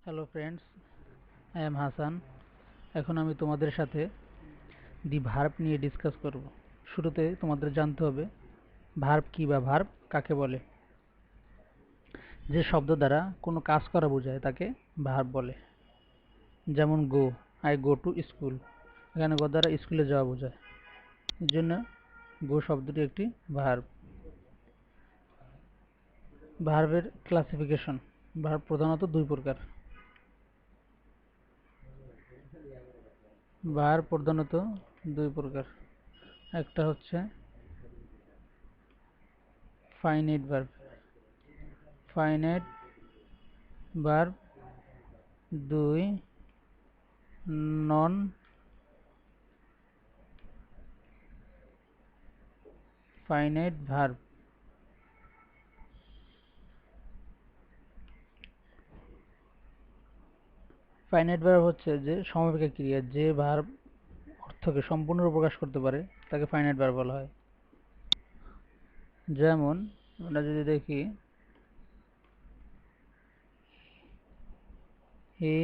Hello friends, I am Hasan. এখন আমি তোমাদের সাথে দি ভার্ব নিয়ে ডিসকাস করব। শুরুতে তোমাদের জানতে হবে ভার্ব কি বা ভার্ব কাকে বলে। যে শব্দ দ্বারা কোনো কাজ করা বোঝায় তাকে ভার্ব বলে। যেমন গো, আই গো টু স্কুল। এখানে গো দ্বারা স্কুলে যাওয়া বোঝায়, এর জন্য গো শব্দটি একটি ভার্ব। ভার্বের ক্লাসিফিকেশন। ভার্ব প্রধানত দুই প্রকার। ভার্ব প্রধানত দুই প্রকার। একটা হচ্ছে ফাইনাইট ভার্ব। ফাইনাইট ভার্ব 2, নন ফাইনাইট ভার্ব। ফাইনাইট ভার্ব হচ্ছে যে সমাপিকা ক্রিয়া, যে ভার্ব অর্থকে সম্পূর্ণরূপে প্রকাশ করতে পারে তাকে ফাইনাইট ভার্ব বলা হয়। যেমন আমরা যদি দেখি, হি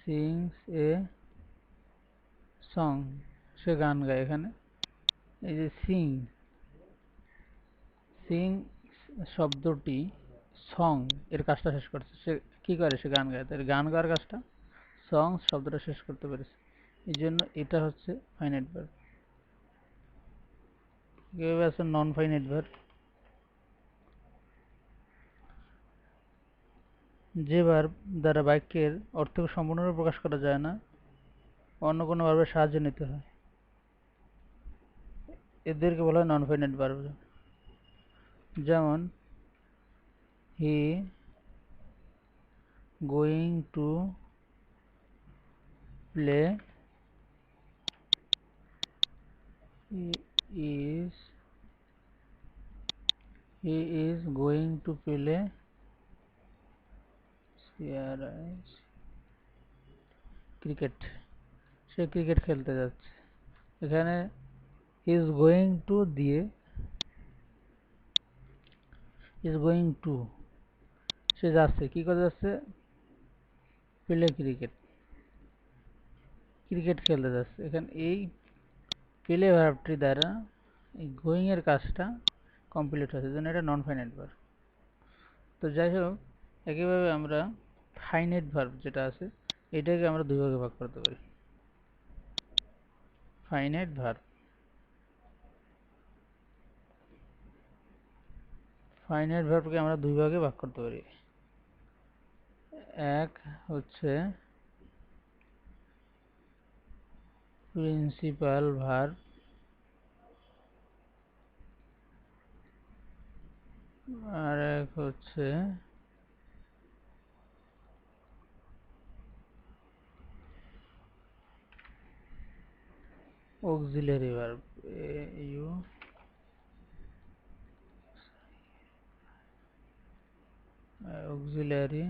সিংস এ সং, সে গান গায়। এখানে এই যে সিং সিং শব্দটি সং এর কাজটা শেষ করছে। সে কি করে? সে গান গায়। তাই গান গাওয়ার কাজটা সং শব্দটা শেষ করতে পেরেছে, এই জন্য এটা হচ্ছে ফাইনাইট ভার্ব। কিভাবে আছে নন ফাইনাইট ভার্ব? যে ভার্ব দ্বারা বাক্যের অর্থকে সম্পূর্ণরূপে প্রকাশ করা যায় না, অন্য কোনো ভার্বের সাহায্য নিতে হয়, এদেরকে বলা হয় নন ফাইনাইট ভার্ব। যেমন he going to play is he is going to play cricket. সে ক্রিকেট খেলতে যাচ্ছে। এখানে ইজ গোয়িং টু দিয়ে ইজ গোয়িং টু, সে যাচ্ছে, কি করে যাচ্ছে? প্লে ক্রিকেট, ক্রিকেট খেলতে যাচ্ছে। এখানে এই প্লে ভার্বটি দ্বারা এই গোয়িং এর কাজটা কমপ্লিট হয়েছে, জন্য এটা নন ফাইনাইট ভার্ব। তো যাই হোক, একইভাবে আমরা ফাইনাইট ভার্ব যেটা আছে এটাকে আমরা দুই ভাগে ভাগ করতে পারি। ফাইনাইট ভার্ব, ফাইনাইট ভার্বকে আমরা দুই ভাগে ভাগ করতে পারি। এক হচ্ছে প্রিন্সিপাল ভার্ব, আর এক হচ্ছে auxiliary verb. Auxiliary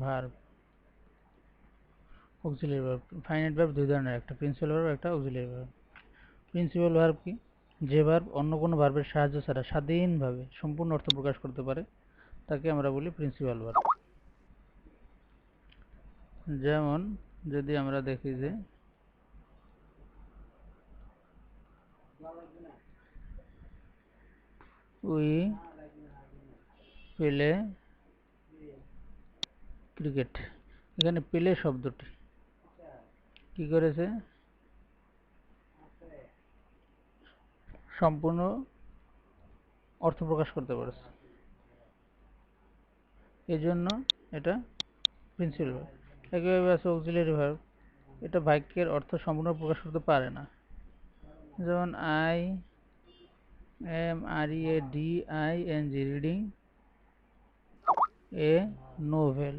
verb. Auxiliary verb, finite verb দুই ধরনের, একটা প্রিন্সিপাল ভার্ব, একটা অক্সিলারি ভার্ব। প্রিন্সিপাল ভার্ব কি? যে ভার্ব অন্য কোনো ভার্বের সাহায্য ছাড়া স্বাধীনভাবে সম্পূর্ণ অর্থ প্রকাশ করতে পারে তাকে আমরা বলি প্রিন্সিপাল ভার্ব। যেমন যদি আমরা দেখি যে উই প্লে ক্রিকেট, এখানে প্লে শব্দটি কি করেছে? সম্পূর্ণ অর্থ প্রকাশ করতে পারছে, এই জন্য এটা প্রিন্সিপাল ভার্ব। একইভাবে আছে অক্সিলারি ভার্ব, এটা বাক্যের অর্থ সম্পূর্ণ প্রকাশ করতে পারে না। যেমন I am R E A D I N G, reading a novel,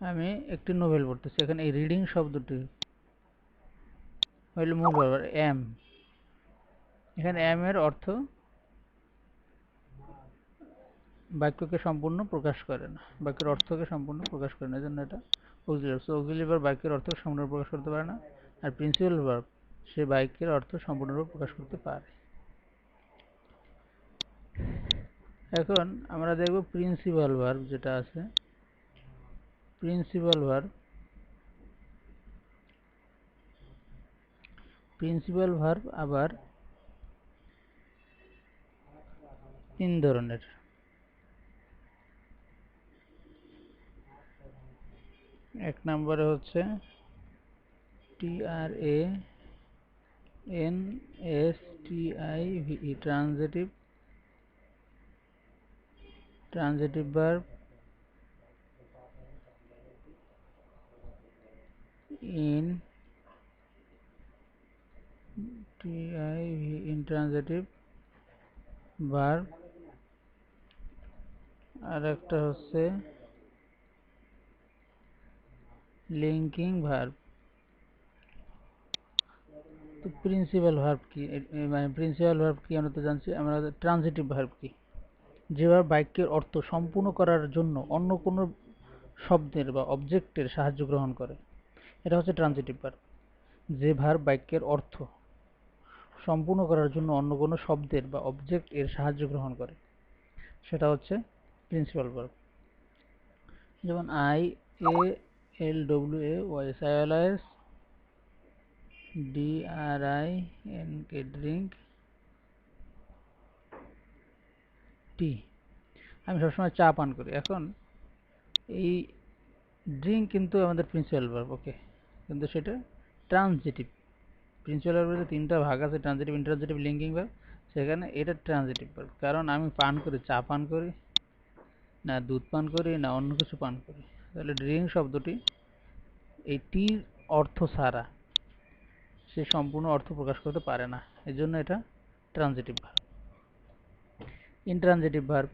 আমি একটি নোভেল পড়তেছি। এখানে এই রিডিং শব্দটি হইল মূল ভার্ব। এম, এখানে এম এর অর্থ বাক্যকে সম্পূর্ণ প্রকাশ করে না, বাক্যের অর্থকে সম্পূর্ণ প্রকাশ করে না, এজন্য এটা অক্সিলারি। সো অক্সিলারি ভার্ব বাক্যের অর্থকে সম্পূর্ণ প্রকাশ করতে পারে না। আর প্রিন্সিপাল ভার্ব সে বাক্যের অর্থ সম্পূর্ণরূপে প্রকাশ করতে পারে। এখন আমরা দেখব প্রিন্সিপাল ভার্ব যেটা আছে। প্রিন্সিপাল ভার্ব আবার 3 ধরনের। এক নম্বরে হচ্ছে TRANSITIVE transitive verb intransitive verb, আর একটা হচ্ছে লিঙ্কিং ভার্ব। তো প্রিন্সিপাল ভার্ব কি, মানে প্রিন্সিপাল ভার্ব কি আমরা তো জানছি। আমরা ট্রানজিটিভ ভার্ব কি, যেভাবে বাক্যের অর্থ সম্পূর্ণ করার জন্য অন্য কোনো শব্দের বা অবজেক্টের সাহায্য গ্রহণ করে, এটা হচ্ছে ট্রানজিটিভ ভার্ব। যে ভার্ব বাক্যের অর্থ সম্পূর্ণ করার জন্য অন্য কোনো শব্দের বা অবজেক্ট এর সাহায্য গ্রহণ করে, সেটা হচ্ছে প্রিন্সিপাল ভার্ব। যেমন IALWAYS DRINK ড্রিঙ্ক টি, আমি সবসময় চা পান করি। এখন এই ড্রিঙ্ক কিন্তু আমাদের প্রিন্সিপাল ভার্ব, ওকে, কিন্তু সেটা ট্রানজিটিভ। প্রিন্সিপাল ভার্বের 3টা ভাগ আছে, ট্রানজিটিভ, ইন্ট্রানজিটিভ, লিঙ্কিং ভার্ব। সেখানে এটা ট্রানজিটিভ ভার্ব, কারণ আমি পান করি, চা পান করি না, দুধ পান করি না, অন্য কিছু পান করি। তাহলে ড্রিঙ্ক শব্দটি এই টির অর্থ ছাড়া সে সম্পূর্ণ অর্থ প্রকাশ করতে পারে না, এজন্য এটা transitive verb. Intransitive verb,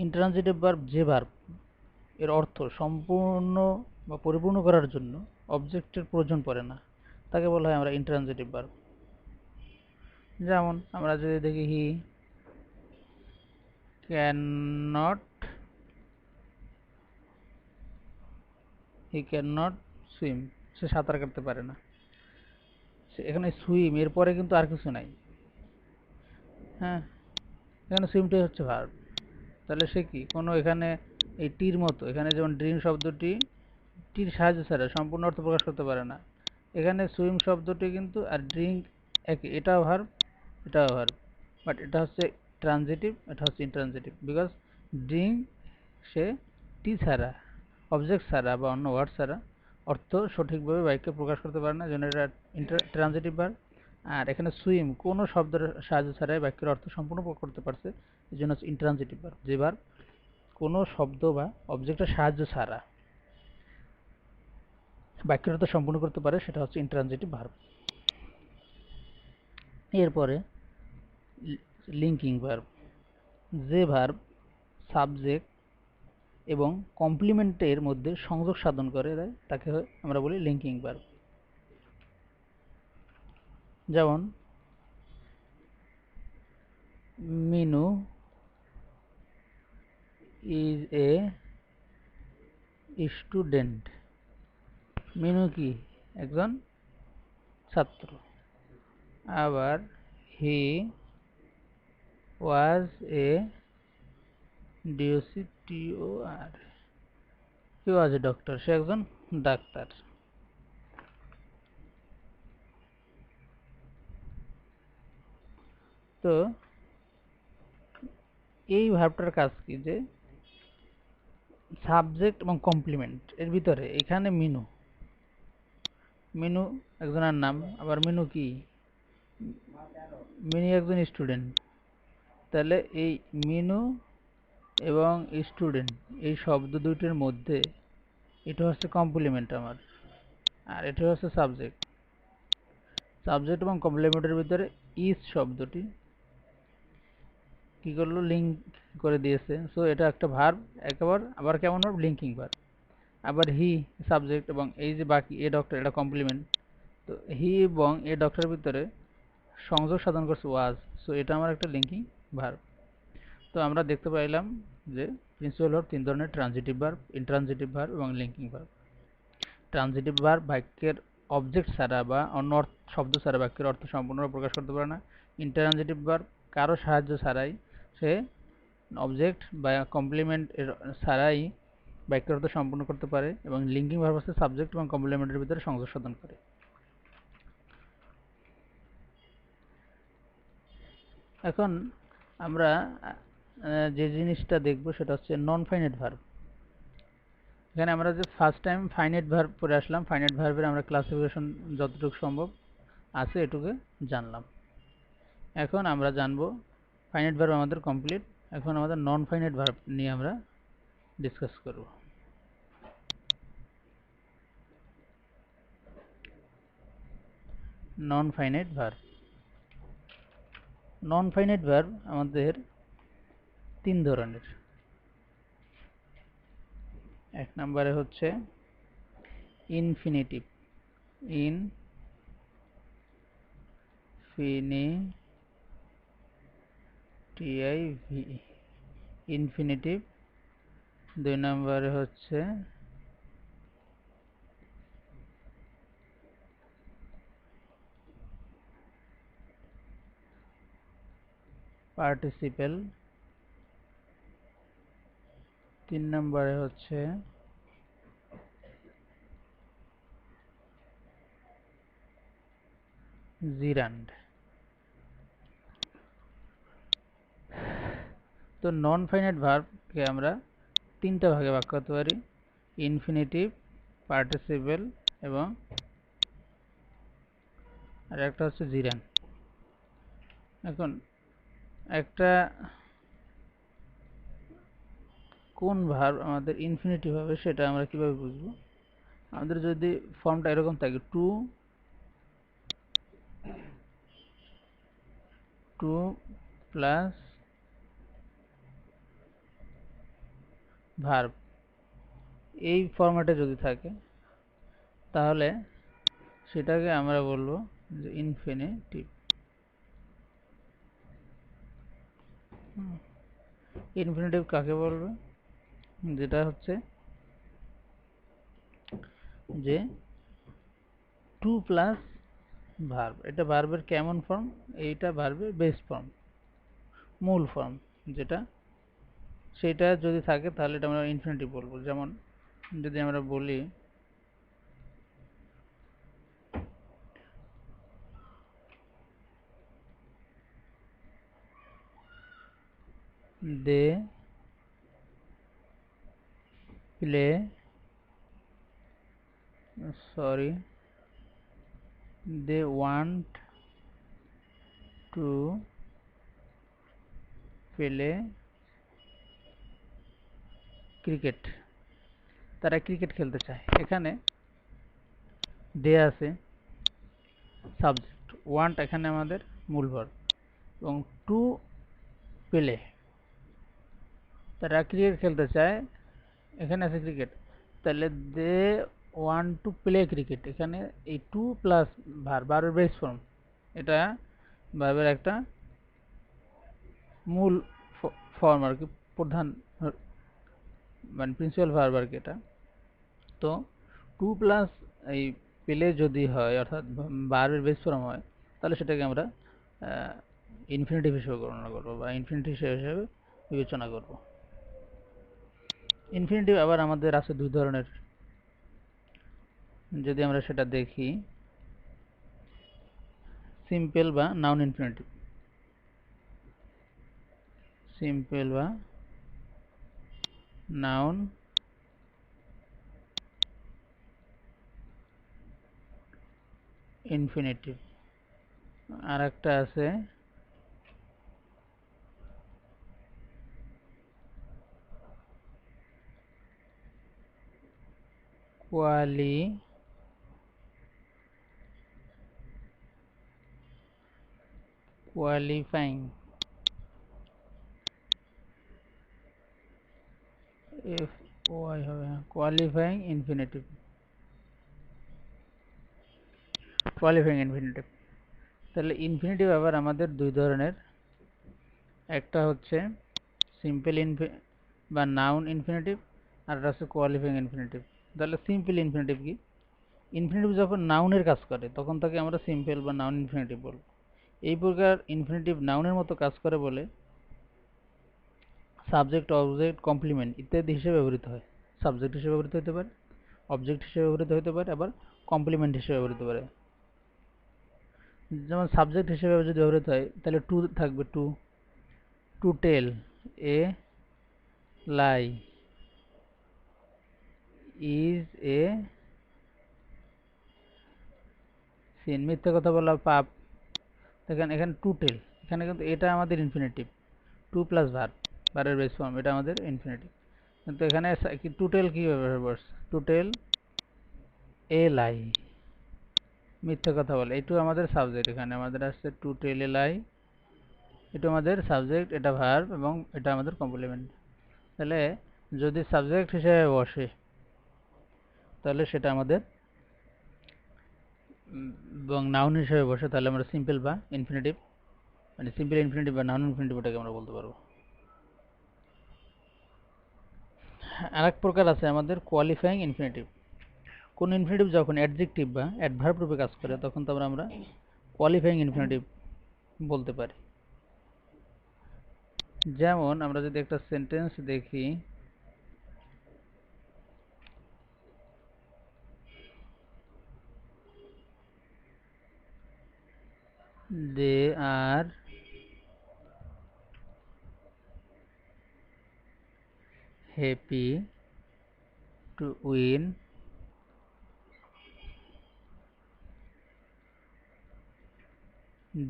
intransitive verb যে ভার্ব এর অর্থ সম্পূর্ণ বা পরিপূর্ণ করার জন্য অবজেক্টের প্রয়োজন পড়ে না, তাকে বলা হয় আমরা ইন্ট্রানজিটিভ ভার্ব। যেমন আমরা যদি দেখি হি ক্যান নট সুইম, সে সাঁতার কাটতে পারে না। এখানে সুইম এরপরে কিন্তু আর কিছু নাই, হ্যাঁ, এখানে সুইমটাই হচ্ছে ভার্ব। তাহলে সে কি কোনো এখানে এই টির মতো, এখানে যেমন ড্রিম শব্দটি টির সাহায্য ছাড়া সম্পূর্ণ অর্থ প্রকাশ করতে পারে না, এখানে সুইম শব্দটি কিন্তু আর ড্রিঙ্ক একই, এটাও ভার্ব এটাও ভার্ব, বাট এটা হচ্ছে ট্রানজিটিভ, এটা হচ্ছে ইন্ট্রানজিটিভ। বিকজ ড্রিঙ্ক সে টি ছাড়া, অবজেক্ট ছাড়া বা অন্য ওয়ার্ড ছাড়া অর্থ সঠিকভাবে বাক্যে প্রকাশ করতে পারে না, জন্য এটা ট্রানজিটিভ ভার্ব। আর এখানে সুইম কোনো শব্দের সাহায্য ছাড়াই বাক্যের অর্থ সম্পূর্ণ প্রকাশ করতে পারছে, এই জন্য হচ্ছে ইন্ট্রানজিটিভ ভার্ব। যে ভার্ব কোনো শব্দ বা অবজেক্টের সাহায্য ছাড়া বাক্যের অর্থ সম্পূর্ণ করতে পারে, সেটা হচ্ছে ইন্ট্রানজিটিভ ভার্ব। এরপরে লিঙ্কিং ভার্ব, যে ভার্ব সাবজেক্ট এবং কমপ্লিমেন্টের মধ্যে সংযোগ সাধন করে দেয় তাকে আমরা বলি লিঙ্কিং ভার্ব। যেমন Minu is a student, Minu কি একজন ছাত্র। আবার হি ওয়াজ এ DOCTOR, he was a doctor, সে একজন ডাক্তার। তো এই ভার্বটার কাজ কি, যে সাবজেক্ট এবং কমপ্লিমেন্ট এর ভিতরে এখানে মিনু, মিনু একজনের নাম, আবার মিনু কি, মিনু একজন স্টুডেন্ট। তাহলে এই মিনু এবং স্টুডেন্ট এই শব্দ দুইটির মধ্যে এটা হচ্ছে কমপ্লিমেন্ট আমার, আর এটা হচ্ছে সাবজেক্ট। সাবজেক্ট এবং কমপ্লিমেন্টের ভিতরে ইজ শব্দটি কি করলো, লিঙ্ক করে দিয়েছে। সো এটা একটা ভার্ব, আবার কেমন ভার্ব, লিঙ্কিং ভার্ব। আবার হি সাবজেক্ট এবং এই যে বাকি এ ডক্টর, এটা কমপ্লিমেন্ট। তো হি এবং এ ডক্টরের ভিতরে সংযোগ সাধন করছে ওয়াজ, সো এটা আমার একটা লিঙ্কিং ভার্ব। তো আমরা দেখতে পাইলাম যে প্রিন্সিপাল ভার্ব 3 ধরনের, ট্রানজিটিভ ভার্ব, ইন্ট্রানজিটিভ ভার্ব এবং লিঙ্কিং ভার্ব। ট্রানজিটিভ ভার্ব বাক্যের অবজেক্ট ছাড়া বা অন্য শব্দ ছাড়া বাক্যের অর্থ সম্পূর্ণভাবে প্রকাশ করতে পারে না। ইন্ট্রানজিটিভ ভার্ব কারো সাহায্য ছাড়াই সে অবজেক্ট বা কমপ্লিমেন্ট এর ছাড়াই বাক্যের অর্থ সম্পূর্ণ করতে পারে এবং লিঙ্কিং ভার্ব হচ্ছে সাবজেক্ট এবং কমপ্লিমেন্টের ভিতরে সংযোগ সাধন করে। এখন আমরা যে জিনিসটা দেখব সেটা হচ্ছে নন ফাইনাইট ভার্ব। এখানে আমরা যে ফার্স্ট টাইম ফাইনাইট ভার্ব পড়ে আসলাম, ফাইনাইট ভার্বের আমরা ক্লাসিফিকেশন যতটুকু সম্ভব আছে এটুকু জানলাম। এখন আমরা জানবো ফাইনাইট ভার্ব আমাদের কমপ্লিট। এখন আমাদের নন ফাইনাইট ভার্ব নিয়ে আমরা ডিসকাস করব। নন ফাইনাইট ভার্ব, নন ফাইনাইট ভার্ব আমাদের তিন ধরনের। এক নম্বরে হচ্ছে ইনফিনিটিভ, ইনফিনিটিভ। দুই নম্বরে হচ্ছে পার্টিসিপেল। তিন নম্বরে হচ্ছে জিরান্ড। তো নন ফাইনাইট ভার্বকে আমরা তিনটা ভাগে ভাগ করতে পারি, ইনফিনিটিভ, পার্টিসিপেল এবং আর একটা হচ্ছে জিরান্ড। এখন একটা কোন ভার্ব আমাদের ইনফিনিটিভ হবে সেটা আমরা কিভাবে বুঝবো? আমাদের যদি ফর্মটা এরকম থাকে, টু প্লাস ভার্ব, এই ফরম্যাটে যদি থাকে তাহলে সেটাকে আমরা বলবো যে ইনফিনিটিভ। ইনফিনিটিভ কাকে বলবে? যেটা হচ্ছে যে টু প্লাস ভার্ব। এটা ভার্বের কেমন ফর্ম? এইটা ভার্বের বেস ফর্ম, মূল ফর্ম যেটা, সেটা যদি থাকে তাহলে এটা আমরা ইনফিনিটিভ বলবো। যেমন যদি আমরা বলি they play they want to play cricket. তারা ক্রিকেট খেলতে চায়। এখানে দে আছে সাবজেক্ট, ওয়ান্ট এখানে আমাদের মূল ভার্ব এবং টু প্লে, তারা ক্রিকেট খেলতে চায়, এখানে আছে ক্রিকেট। তাহলে they want to play cricket, এখানে এই টু প্লাস ভার্ব, ভার্বের বেস ফর্ম, এটা ভার্বের একটা মূল ফর্ম আর কি, প্রধান মানে প্রিন্সিপাল ভার্ব আর কি এটা। তো টু প্লাস এই প্লে যদি হয় অর্থাৎ ভার্বের বেস ফর্ম হয় তাহলে সেটাকে আমরা ইনফিনিটিভ হিসেবে গণনা করবো বা ইনফিনিটিভ হিসেবে বিবেচনা করব। ইনফিনিটিভ আবার আমাদের আছে দুই ধরনের, যদি আমরা সেটা দেখি, সিম্পল বা নাউন ইনফিনিটিভ। সিম্পল বা নাউন ইনফিনিটিভ। আর একটা আছে কোয়ালিফাইং, এফ ওয়াই হবে, কোয়ালিফাইং ইনফিনিটিভ। Qualifying infinitive. তাহলে ইনফিনিটিভ আবার আমাদের দুই ধরনের, একটা হচ্ছে সিম্পল বা নাউন ইনফিনিটিভ আর একটা হচ্ছে কোয়ালিফাইং ইনফিনিটিভ। তাহলে সিম্পল ইনফিনিটিভ কি? ইনফিনিটিভ যখন নাউনের কাজ করে তখন তাকে আমরা সিম্পল বা নাউন ইনফিনিটিভ বলব। এই প্রকার ইনফিনিটিভ নাউনের মতো কাজ করে বলে সাবজেক্ট, অবজেক্ট, কমপ্লিমেন্ট ইত্যাদি হিসেবে ব্যবহৃত হয়। সাবজেক্ট হিসেবে ব্যবহৃত হতে পারে, অবজেক্ট হিসেবে ব্যবহৃত হতে পারে, আবার কমপ্লিমেন্ট হিসেবে ব্যবহৃত হতে পারে। যেমন সাবজেক্ট হিসেবে যদি ব্যবহৃত হয় তাহলে টু থাকবে, to, to tell a lie, is a sin, মিথ্যা কথা বলা পাপ। দেখেন এখানে টু টেল, এখানে কিন্তু এটা আমাদের ইনফিনিটিভ, টু প্লাস ভার্ব, ভার্বের বেস ফর্ম, এটা আমাদের ইনফিনিটিভ। কিন্তু এখানে টু টেল কি ব্যবহার করছে, টু টেল এ লাই, মিথ্যা কথা বলে, এটু আমাদের সাবজেক্ট, এখানে আমাদের আসছে টু টেল এ লাই, এটা আমাদের সাবজেক্ট, এটা ভার্ব এবং এটা আমাদের কমপ্লিমেন্ট। তাহলে যদি সাবজেক্ট হিসেবে বসে তাহলে সেটা আমাদের, এবং নাউন হিসেবে বসে তাহলে আমরা সিম্পল বা ইনফিনিটিভ, মানে সিম্পল ইনফিনিটিভ বা নাউন ইনফিনিটিভ ওটাকে আমরা বলতে পারবো। আরেক প্রকার আছে আমাদের কোয়ালিফাইং ইনফিনিটিভ। কোন ইনফিনিটিভ যখন অ্যাডজেক্টিভ বা অ্যাডভার্ব রূপে কাজ করে তখন তো আমরা কোয়ালিফাইং ইনফিনিটিভ বলতে পারি। যেমন আমরা যদি একটা সেন্টেন্স দেখি, they are happy to win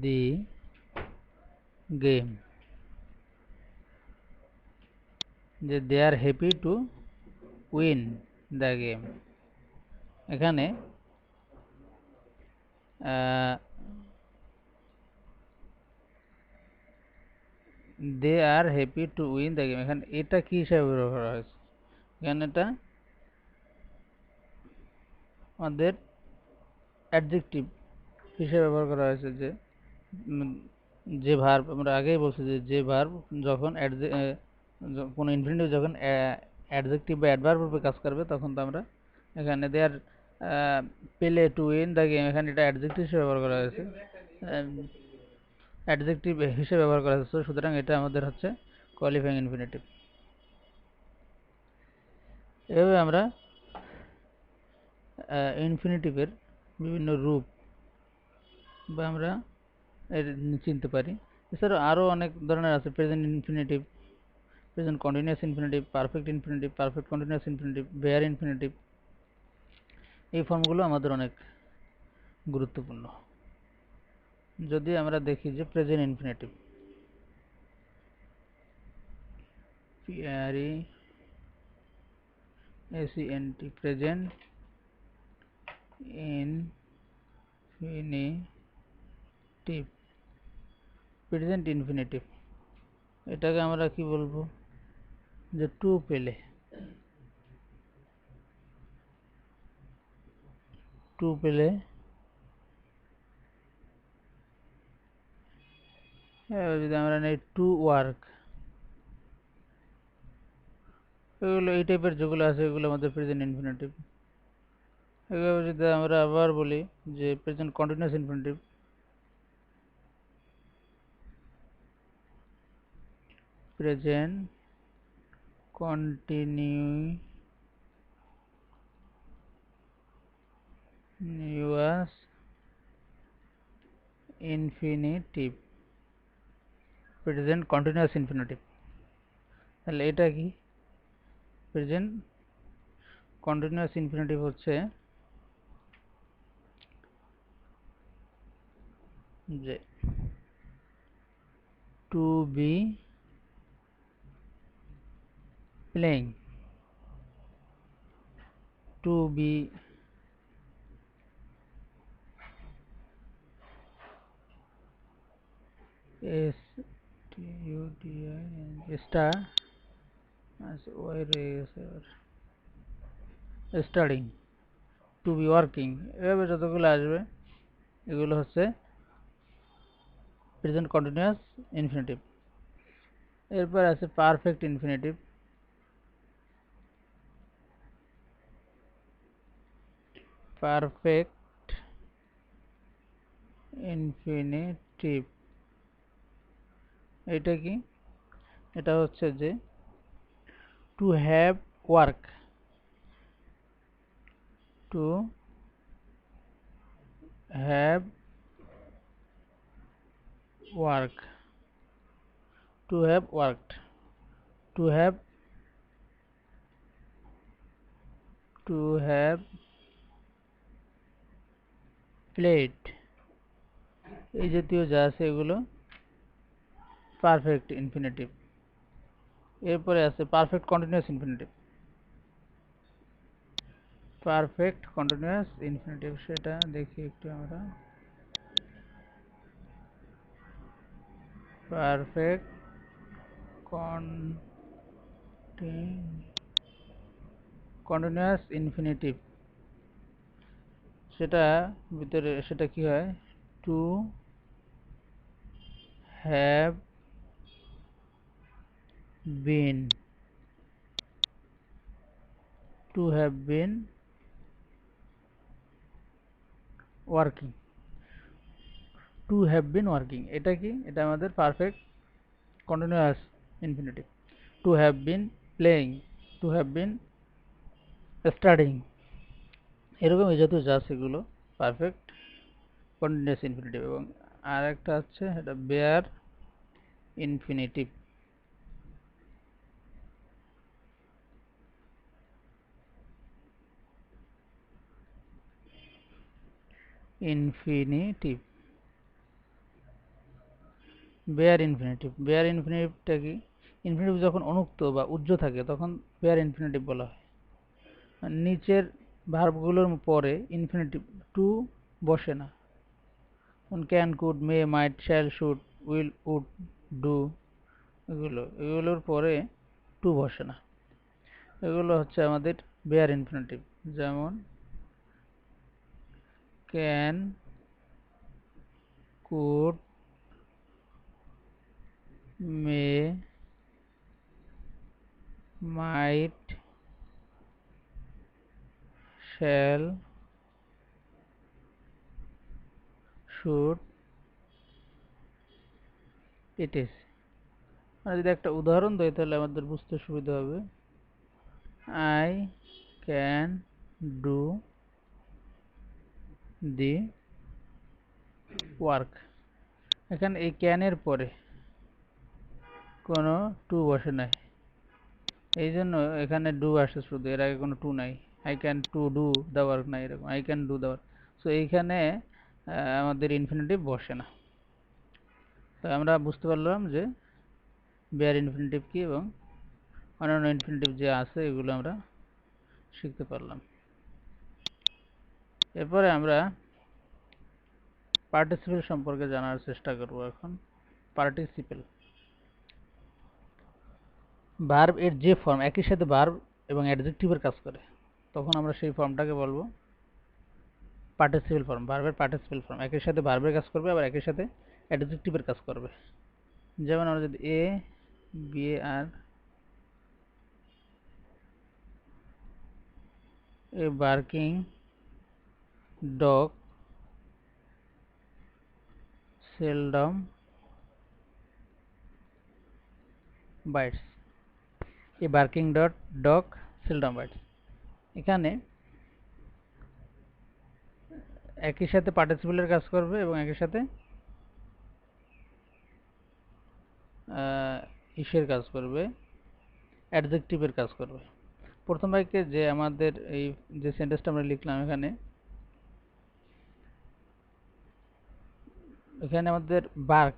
the game, যে they are happy to win the game. এখানে they are happy to win the game, এখানে এটা কি হিসাবে ব্যবহার করা হয়েছে, এখানে এটা আমাদের অ্যাডজেক্টিভ হিসেবে ব্যবহার করা হয়েছে। যে ভার্ব, আমরা আগেই বলছি যে ভার্ব যখন কোনো ইনফিনিটিভ যখন অ্যাডজেক্টিভ বা অ্যাডভার্ব রূপে কাজ করবে তখন তো আমরা এখানে দে আর পেলে টু উইন দ্য গেম, এখানে এটা অ্যাডজেক্টিভ হিসেবে ব্যবহার করা হয়েছে, অ্যাডজেক্টিভ হিসেবে ব্যবহার করা হয়েছে, সুতরাং এটা আমাদের হচ্ছে কোয়ালিফাইং ইনফিনিটিভ। এভাবে আমরা ইনফিনিটিভের বিভিন্ন রূপ বা আমরা চিনতে পারি। এছাড়াও আরও অনেক ধরনের আছে, present infinitive, present continuous infinitive, perfect infinitive, perfect continuous infinitive, bare infinitive. এই ফর্মগুলো আমাদের অনেক গুরুত্বপূর্ণ। যদি আমরা দেখি যে present infinitive, PRESENT, present infinitive, present infinitive, এটাকে আমরা কি বলবো, যে টু পেলে, টু পেলে, যদি আমরা নেই টু ওয়ার্ক, এগুলো এই টাইপের যেগুলো আছে এগুলো আমাদের প্রেজেন্ট ইনফিনিটিভ। এভাবে যদি আমরা আবার বলি যে present continuous infinitive, present continuous infinitive, present continuous infinitive. তাহলে এটা কি, প্রেজেন্ট কন্টিনিউয়াস ইনফিনিটিভ হচ্ছে যে to be playing, to be star studying, to be working, এভাবে যতগুলো আসবে এগুলো হচ্ছে প্রেজেন্ট কন্টিনিউয়াস ইনফিনিটিভ। এরপর আছে পারফেক্ট ইনফিনিটিভ, পারফেক্ট ইনফিনিটিভ এটা কি? এটা হচ্ছে যে to have work, to have work, to have worked, to have, to have played, এই জাতীয় যা আছে এগুলো পারফেক্ট ইনফিনিটিভ। এরপরে আছে perfect continuous infinitive. Perfect continuous infinitive সেটা দেখি একটু আমরা। পারফেক্ট কন্টিনিউয়াস ইনফিনিটিভ সেটা ভিতরে সেটা কি হয়? To have been, to have been working, to have been working এটা কি? এটা আমাদের perfect continuous infinitive. To have been playing, to have been studying, এরকম এই জাতীয় যা সেগুলো পারফেক্ট কন্টিনিউয়াস ইনফিনিটিভ। এবং আর একটা হচ্ছে এটা bare infinitive. Infinitive, bare infinitive, bare ইনফিনিটিভটা কি? ইনফিনিটিভ যখন অনুক্ত বা উজ্জ থাকে তখন বেয়ার ইনফিনিটিভ বলা হয়। নিচের ভার্বগুলোর পরে ইনফিনিটিভ টু বসে না। Can, could, may, might, shall, should, will, would, do, এগুলোর পরে টু বসে না। এগুলো হচ্ছে আমাদের বেয়ার ইনফিনিটিভ। যেমন can, could, may, might, shall, should, it is. মানে যদি একটা উদাহরণ দেয় তাহলে আমাদের বুঝতে সুবিধা হবে। I can do the work. এখানে এই ক্যানের পরে কোনো টু বসে নাই, এই জন্য এখানে ডু আসে শুধু, এর আগে কোনো টু নাই। I can to do the work নাই, এরকম I can do the work. So এইখানে আমাদের ইনফিনিটিভ বসে না। তো আমরা বুঝতে পারলাম যে বেয়ার ইনফিনিটিভ কি এবং অন্যান্য ইনফিনিটিভ যে আছে এগুলো আমরা শিখতে পারলাম। এরপরে আমরা পার্টিসিপেল সম্পর্কে জানার চেষ্টা করব। এখন পার্টিসিপেল ভার্ব এর যে ফর্ম একই সাথে ভার্ব এবং অ্যাডজেক্টিভের কাজ করে তখন আমরা সেই ফর্মটাকে বলবো পার্টিসিপেল ফর্ম। ভার্বের পার্টিসিপেল ফর্ম একই সাথে ভার্বের কাজ করবে আবার একই সাথে অ্যাডজেক্টিভের কাজ করবে। যেমন আমরা যদি এ বি আর a barking dog seldom bites, a barking dog seldom bites, এখানে একই সাথে পার্টিসিপেলের কাজ করবে এবং একই সাথে ইসের কাজ করবে, অ্যাডজেক্টিভের কাজ করবে। প্রথম বাক্যে যে আমাদের এই যে সেন্টেন্সটা আমরা লিখলাম এখানে আমাদের বার্ক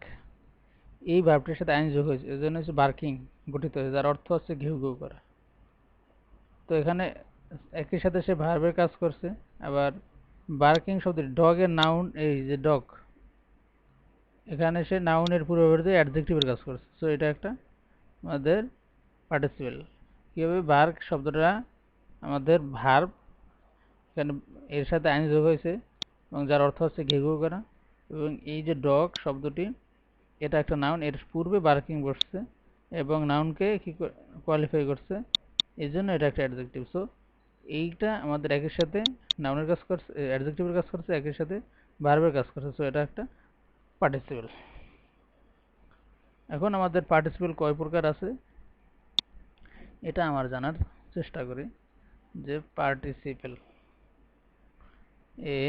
এই ভার্বটির সাথে আইন যোগ হয়েছে, এজন্য হচ্ছে বার্কিং গঠিত হয়েছে, যার অর্থ হচ্ছে ঘেউ ঘেউ করা। তো এখানে একই সাথে সে ভার্বের কাজ করছে। আবার বার্কিং শব্দ ডগের নাউন, এই যে ডগ, এখানে সে নাউনের পূর্ববর্তী অ্যাডজেক্টিভের কাজ করছে। সো এটা একটা আমাদের পার্টিসিপেল। কীভাবে বার্ক শব্দটা আমাদের ভার্ব, এখানে এর সাথে আইন যোগ হয়েছে এবং যার অর্থ হচ্ছে ঘেউ ঘেউ করা। এবং এই যে ডগ শব্দটি এটা একটা নাউন, এর পূর্বে বার্কিং বসছে এবং নাউনকে কি কোয়ালিফাই করছে, এই জন্য এটা একটা অ্যাডজেক্টিভ। সো এইটা আমাদের একের সাথে নাউনের কাজ করছে, অ্যাডজেক্টিভের কাজ করছে, একের সাথে ভার্বের কাজ করছে, সো এটা একটা পার্টিসিপল। এখন আমাদের পার্টিসিপল কয় প্রকার আছে এটা আমার জানার চেষ্টা করি। যে পার্টিসিপল এ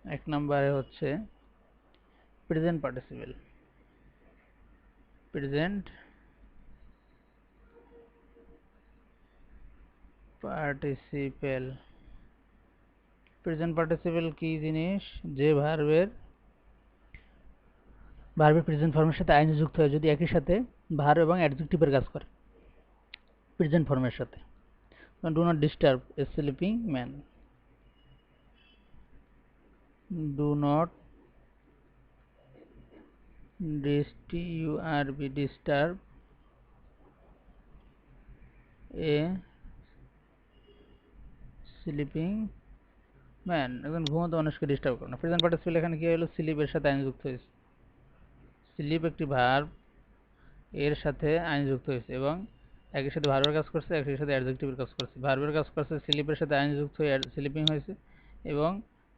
এক নম্বরে হচ্ছে present participle. Present participle, present participle কি জিনিস? যে ভার্বের প্রেজেন্ট ফর্মের সাথে আইএনজি যুক্ত হয় যদি একই সাথে ভার্ব এবং অ্যাডজেক্টিভের কাজ করে প্রেজেন্ট ফর্মের সাথে। Do not disturb A sleeping man, do not disturb A sleeping man, একজন ঘুমন্ত মানুষকে ডিস্টার্ব করে না। প্রেজেন্ট পার্টিসিপল এখানে কি হলো? স্লিপের সাথে আইন যুক্ত হয়েছে। স্লিপ একটি ভার্ব, এর সাথে আইন যুক্ত হয়েছে এবং একই সাথে ভার্বের কাজ করছে, একই সাথে অ্যাডজেক্টিভের কাজ করছে। ভার্বের কাজ করছে, স্লিপের সাথে আইন যুক্ত হয়ে স্লিপিং হয়েছে এবং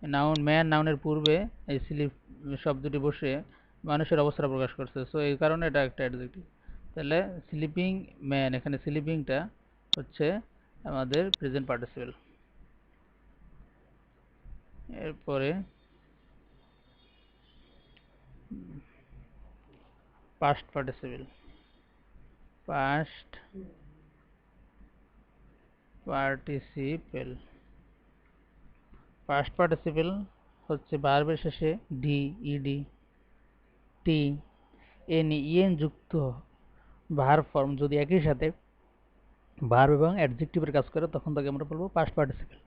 নাউন ম্যান নাউনের পূর্বে এই স্লিপ শব্দটি বসে মানুষের অবস্থা প্রকাশ করছে, সো এই কারণে এটা একটা অ্যাডজেক্টিভ। তাহলে স্লিপিং ম্যান, এখানে স্লিপিংটা হচ্ছে আমাদের প্রেজেন্ট পার্টিসিপল। এরপরে past participle. Past participle, past participle হচ্ছে ভার্বের শেষে ডি, ইডি, টি, এন, ইএন যুক্ত ভার্ব ফর্ম যদি একই সাথে ভার্ব এবং অ্যাডজেক্টিভের কাজ করে তখন তাকে আমরা বলবো পাস্ট পার্টিসিপল।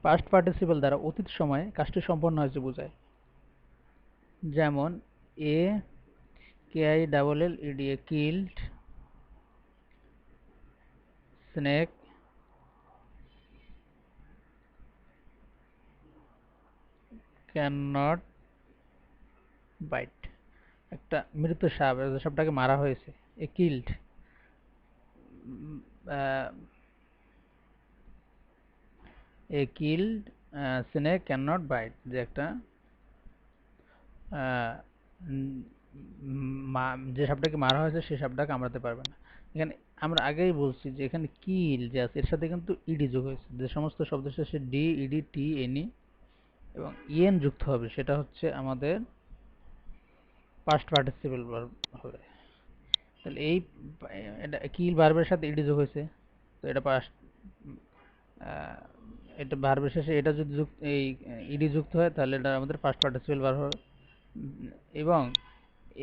পাস্ট পার্টিসিপল দ্বারা অতীত সময়ে কাজটি সম্পন্ন হয়েছে বোঝায়। যেমন a K I double L E, a killed snake can not bite, একটা মৃত সাপ, সাপটাকে মারা হয়েছে। A killed a killed snake can not bite, যে একটা যে সাপটাকে মারা হয়েছে সে সাপটা কামড়াতে পারবে না। এখানে আমরা আগেই বলছি যে এখানে কিল যে আছে এর সাথে কিন্তু ইডি যোগ হয়েছে। যে সমস্ত শব্দের শেষে ডি, ইডি, টি, এনি এবং ইএন যুক্ত হবে সেটা হচ্ছে আমাদের পাস্ট পার্টিসিপল ভার্ব হবে। তাহলে এই এটা কিল ভার্বের সাথে ইডি যোগ হয়েছে, তো এটা পাস্ট, এটা ভার্বের শেষে এটা যদি এই ইডি যুক্ত হয় তাহলে এটা আমাদের পাস্ট পার্টিসিপল ভার্ব হবে। এবং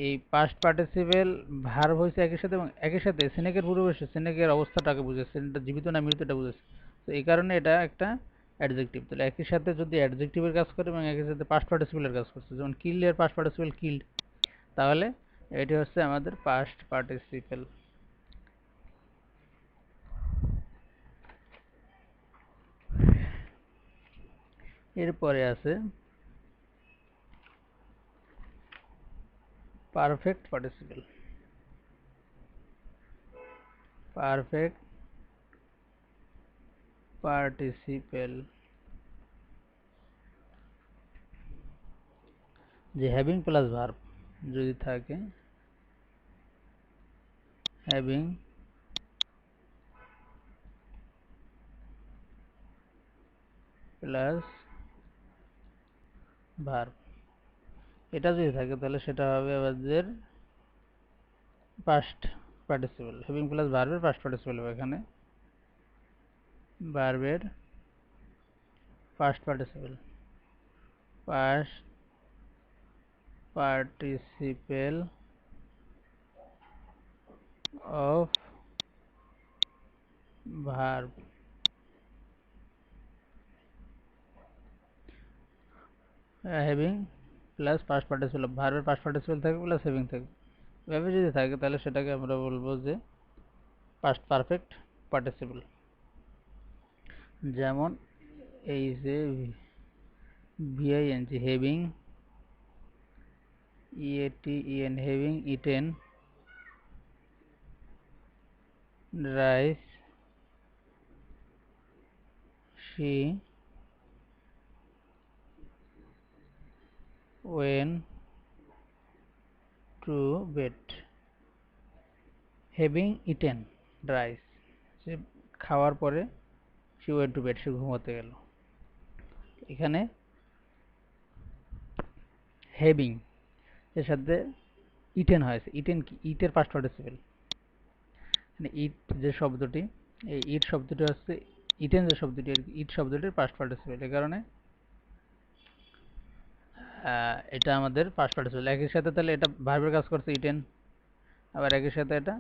এই পাস্ট পার্টিসিপল ভার্ব হয়েছে একই সাথে এবং একই সাথে স্নেকের পূর্ববর্তী স্নেকের অবস্থাটাকে বুঝেছে, এটা জীবিত না মৃত এটা বুঝেছে, তো এই কারণে এটা একটা অ্যাডজেক্টিভ। তাহলে একই সাথে যদি অ্যাডজেক্টিভের কাজ করে এবং একই সাথে পাস্ট পার্টিসিপলের কাজ করছে, যেমন কিল এর পাস্ট পার্টিসিপল কিল্ড, তাহলে এটি হচ্ছে আমাদের পাস্ট পার্টিসিপল। এরপরে আছে পারফেক্ট পার্টিসিপল। পারফেক্ট পার্টিসিপল যে হ্যাভিং প্লাস ভার্ব যদি থাকে, হ্যাভিং প্লাস ভার্ব, এটা যদি থাকে তাহলে সেটা হবে আমাদের পাস্ট পার্টিসিপল। হ্যাভিং প্লাস ভার্বের পাস্ট পার্টিসিপল হবে এখানে ভার্বের past participle. Past participle of verb, having plus past participle of ভার্বের পাস্ট পার্টিসিপল থাকবে প্লাস হ্যাভিং থাকবে। এভাবে যদি থাকে তাহলে সেটাকে আমরা বলবো যে পাস্ট পারফেক্ট পার্টিসিপল। যেমন এই যে V I N G having, E A T E N having eaten, rice she went to bed having eaten rice সে খাওয়ার পরে she went to bed সে ঘুমোতে গেল এখানে having এর সাথে eaten হয়েছে eaten কি eat এর past participle মানে eat যে শব্দটি এই eat শব্দটি হচ্ছে eaten যে শব্দটি eat শব্দটির past participle এই কারণে এটা আমাদের past participle একই সাথে তাহলে এটা ভার্বের কাজ করছে eaten আবার একই সাথে এটা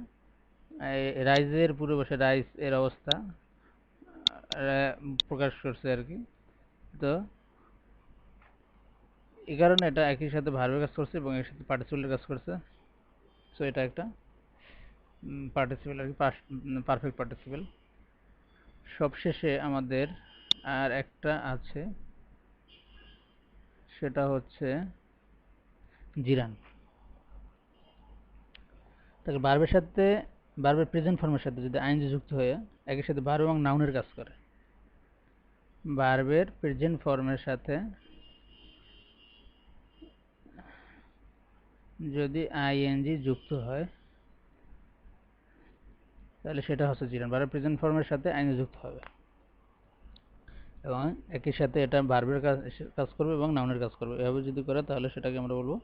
রাইজের পূর্বে বসে রাইস এর অবস্থা প্রকাশ করছে আর কি তো এই কারণে এটা একই সাথে ভার্বের কাজ করছে এবং এর সাথে পার্টিসিপেলের কাজ করছে সো এটা একটা পার্টিসিপেল আর কি পারফেক্ট পার্টিসিপেল সবশেষে আমাদের আর একটা আছে সেটা হচ্ছে জিরান তাহলে ভার্বের সাথে ভার্বের প্রেজেন্ট ফর্মের সাথে যদি আইএনজি যুক্ত হয়ে একই সাথে ভার্ব এবং নাউনের কাজ করে ভার্বের প্রেজেন্ট ফর্মের সাথে যদি আইএনজি যুক্ত হয় তাহলে সেটা হচ্ছে জিরান ভার্বের প্রেজেন্ট ফর্মের সাথে আইএনজি যুক্ত হবে এবং একই সাথে এটা ভার্বের কাজ করবে এবং নাউনের কাজ করবে এভাবে যদি করে তাহলে সেটাকে আমরা বলবো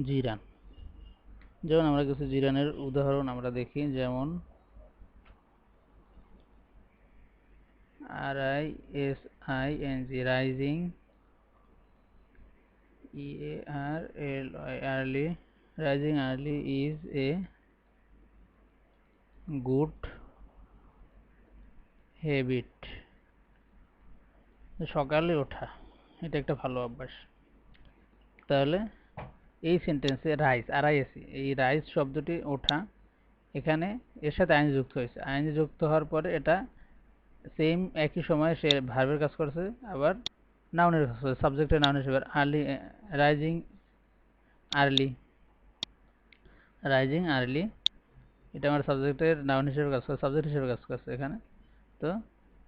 জিরান যেমন আমরা কিছু জিরানের উদাহরণ আমরা দেখি যেমন RISING rising early rising early is a good habit সকালে ওঠা এটা একটা ভালো অভ্যাস তাহলে এই সেন্টেন্সে রাইস এই রাইস শব্দটি ওঠা এখানে এর সাথে আইএনজি যুক্ত হয়েছে আইএনজি যুক্ত হওয়ার পরে এটা সেম একই সময় সে ভার্বের কাজ করছে আবার নাউনের কাজ করছে সাবজেক্টের নাউন হিসেবে আর্লি রাইজিং আর্লি এটা আমার সাবজেক্টের নাউন হিসেবে কাজ করছে সাবজেক্ট হিসেবে কাজ করছে এখানে তো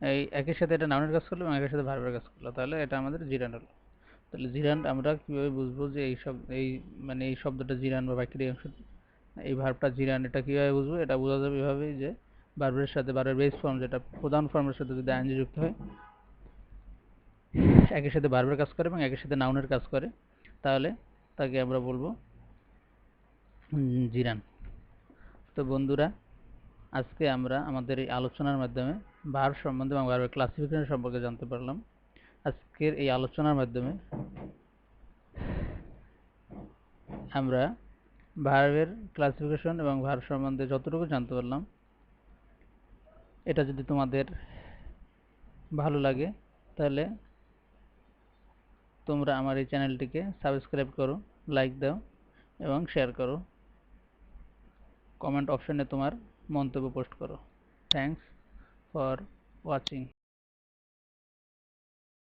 এই একই সাথে এটা নাউনের কাজ করলো এবং একই সাথে ভার্বের কাজ করলো তাহলে এটা আমাদের জিরান হলো তাহলে জিরান আমরা কিভাবে বুঝবো যে এই শব্দটা জিরান বা বাক্যের এই অংশ এই ভার্বটা জিরান এটা কিভাবে বুঝবো এটা বোঝা যাবে এভাবে যে ভার্বের সাথে ভার্বের বেস ফর্ম যেটা প্রধান ফর্মের সাথে যদি আইএনজি যুক্ত হয় একই সাথে ভার্বের কাজ করে এবং একই সাথে নাউনের কাজ করে তাহলে তাকে আমরা বলবো জিরান তো বন্ধুরা আজকে আমরা আমাদের এই আলোচনার মাধ্যমে ভার্ব সম্বন্ধে এবং ভার্বের ক্লাসিফিকেশন সম্পর্কে জানতে পারলাম আজকের এই আলোচনার মাধ্যমে আমরা ভার্বের ক্লাসিফিকেশন এবং ভার্ব সম্বন্ধে যতটুকু জানতে পারলাম এটা যদি তোমাদের ভালো লাগে তাহলে তোমরা আমার এই চ্যানেলটিকে সাবস্ক্রাইব করো লাইক দাও এবং শেয়ার করো কমেন্ট অপশনে তোমার মন্তব্য পোস্ট করো থ্যাঙ্কস ফর ওয়াচিং